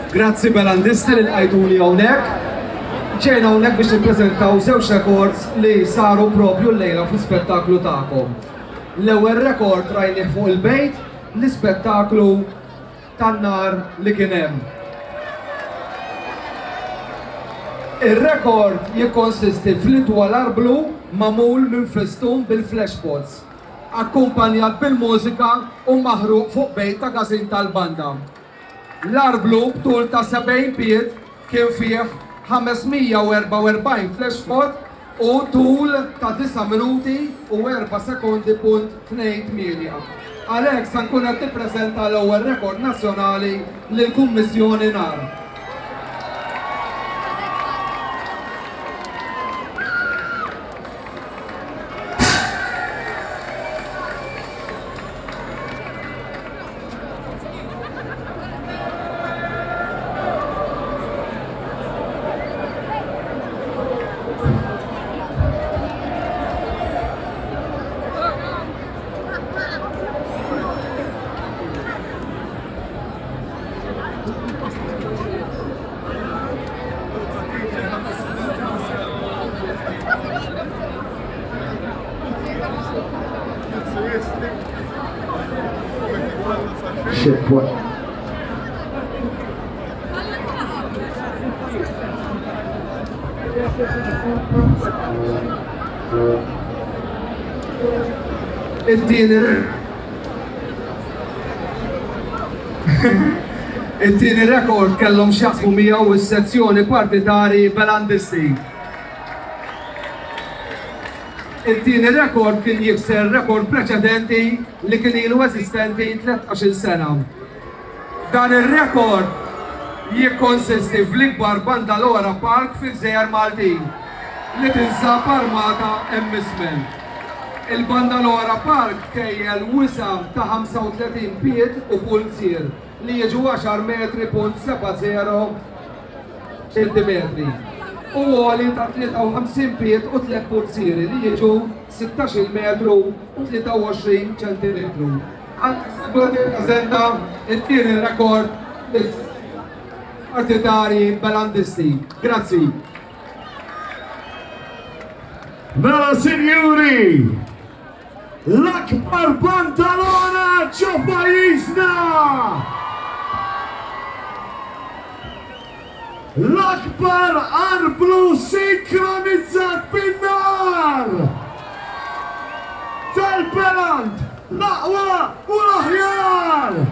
Grazzi Belandisti li l-għajduni hawnhekk. Ġejna hawnhekk biex nippreżentaw żewġ records li saru propju l-lejla fl-ispettaklu tagħkom. L-ewwel rekord rajnih fuq il-bejt, l-ispettaklu tan-nar li kien hemm. Ir-rekord jikkonsisti fl-itwal arblu magħmul minn festun bil-flashpots, akkumpanjat bil-mużika u maħruq fuq bejt ta' gazin tal-banda. L-arblu b'tul ta' 70 pied kien fih 544 flashpot u tul ta' 9 minuti u 4 sekondi punt 2 Għalhekk se nkun qed tippreżenta l-ewwel rekord nazzjonali lill-Kummissjoni NAR. Shit, what? It-tieni rekord kellhom x'jaqsmu miegħu is-sezzjoni partitari Belandisti. Il-tieni rekord kien jikser rekord preċedenti li kien ilu eżistenti 13 sena. Dan ir-rekord jikkonsisti fl-ikbar banda l-ora park fil-Gżejjer Maltin li tinsab armata hemm ismen. Il-banda l-ora park kejjel wisa ta' 35 pied u pulzier li jiġu 10 metri punt 70 centimetri. U għoli ta' 53 piet u 3 pulzieri li jiġu 16 metru u 23 centimetru. Għandu għazenda it-tieni rekord partitari Belandisti. Grazzi. Mela sinjuri, l-akbar pantalona ġo pajjiżna! L-akbar arblu sinkronizzat bin-nar! Tal-Beland, l-aqwa u l-aħjar!